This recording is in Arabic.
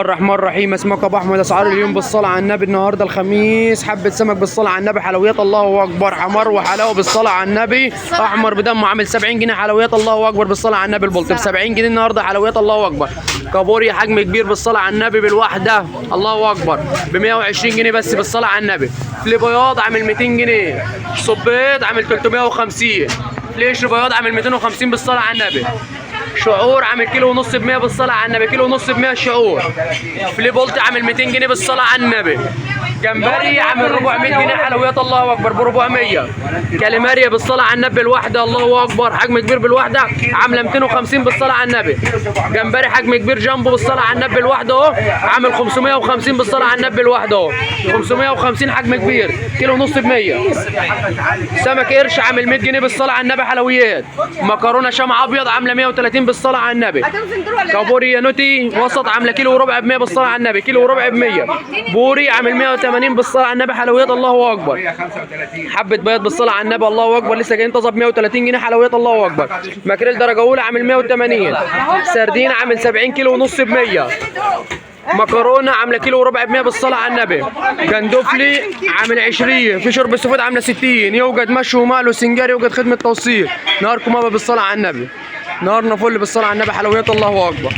الرحمن الرحيم. اسمك ابو احمد. اسعار اليوم بالصلاه على النبي. النهارده الخميس حبه سمك بالصلاه على النبي، حلويات الله اكبر، حمار وحلاوه بالصلاه على النبي، احمر بدمه عامل 70 جنيه، حلويات الله اكبر بالصلاه على النبي. البلط ب 70 جنيه النهارده، حلويات الله اكبر. كابوريا حجم كبير بالصلاه على النبي بالواحده الله اكبر ب 120 جنيه بس بالصلاه على النبي. فلي بياض عامل 200 جنيه، صبيط عامل 350، فليش بياض عامل 250 بالصلاه على النبي. شعور عامل كيلو ونص ب 100 بالصلاه على النبي، كيلو ونص ب 100 شعور. فلي بولت عامل 200 جنيه بالصلاه على النبي. جمبري عامل 400 جنيه، حلويات الله اكبر ب 400. كاليماريا بالصلاه على النبي الواحده الله اكبر، حجم كبير بالواحده عامله 250 بالصلاه على النبي. جمبري حجم كبير جامبو بالصلاه على النبي الواحده اهو عامل 550 بالصلاه على النبي الواحده اهو 550 حجم كبير، كيلو ونص ب 100. سمك قرش عامل 100 جنيه بالصلاه على النبي، حلويات. مكرونه شمع ابيض عامله 130 بالصلاه على النبي. كابوريا نوتي وسط عامله كيلو وربع ب 100 بالصلاه على النبي، كيلو وربع ب 100. بوري عامل 180 بالصلاه على النبي، حلويات الله اكبر. حبه بيض بالصلاه على النبي الله اكبر، لسه جايين طازه ب 130 جنيه، حلويات الله اكبر. ماكريل درجه اولى عامل 180. سردين عامل 70 كيلو ونص ب 100. مكرونه عامله كيلو وربع ب 100 بالصلاه على النبي. جندفلي عامل 20. في شرب السفود عامله 60. يوجد مشي ومال وسنجاري، يوجد خدمه توصيل. نهاركم ابا بالصلاه على النبي، نهارنا فل بالصلاه على النبي، حلويات الله اكبر.